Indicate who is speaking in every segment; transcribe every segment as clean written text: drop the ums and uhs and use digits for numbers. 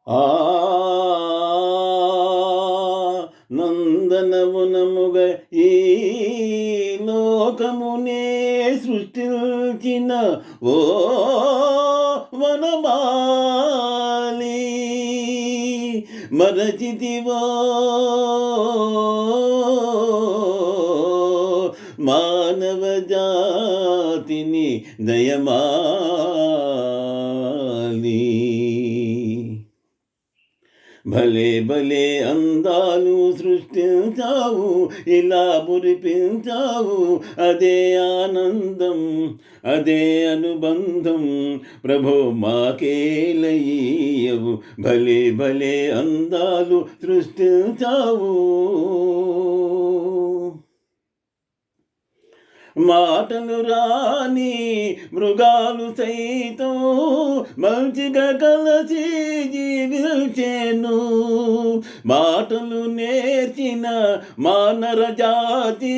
Speaker 1: ఆ నందనవనముగ ఈ లోకమునే సృష్టించిన ఓ వనమాలి మరచితివో మానవ జాతిని దయమాలి. భలే భలే అందాలు సృష్టించావు, ఇలా మురిపించావు, అదే ఆనందం, అదే అనుబంధం. ప్రభో మాకేలయ్యవు, భలే భలే అందాలు సృష్టించావు. మాటలు రాని మృగాలు సైతం మంచిగా కలిసి జీవించేను. మాటలు నేర్చిన మానర జాతి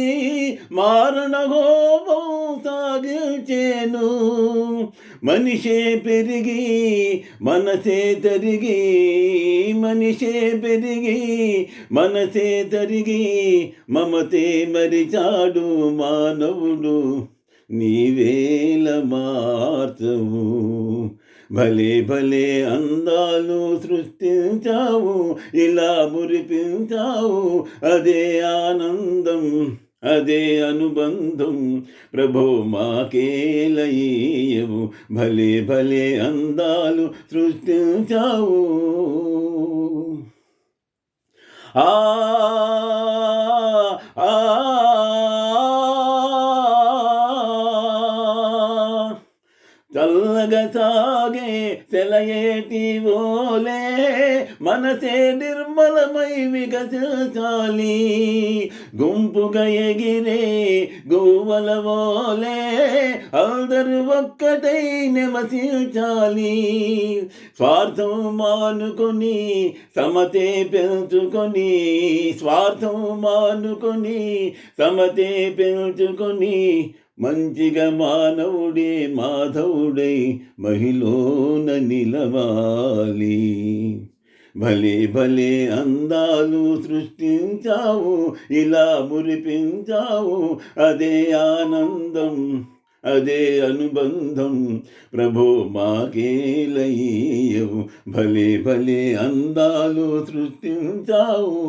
Speaker 1: మారణ హోమం సాగించేను. మనిషే పెరిగి మనసే తరిగి, మనిషే పెరిగి మనసే తరిగి, మమతే మరిచాడు మానవుడు, నీవేల మార్చవు. భలే భలే అందాలు సృష్టించావు, ఇలా మురిపించావు, అదే ఆనందం, అదే అనుబంధం. ప్రభో మాకేలయ్యవు, భలే భలే అందాలు సృష్టించావు. ఆ ఆ చల్లగా సాగే సెలయేటి ఓలే మనసే నిర్మలమై వికసించాలి. గుంపుగా ఎగిరే గువ్వల ఓలే అందరూ ఒక్కటై నివసించాలి. స్వార్థం మానుకొని సమతే పెంచుకొని, స్వార్థం మానుకొని సమతే పెంచుకొని, మంచిగా మానవుడే మాధవుడై మహిళన నిలవాలి. భలే భలే అందాలు సృష్టించావు, ఇలా మురిపించావు, అదే ఆనందం, అదే అనుబంధం. ప్రభో మాకేలయ్యవు, భలే భలే అందాలు సృష్టించావు.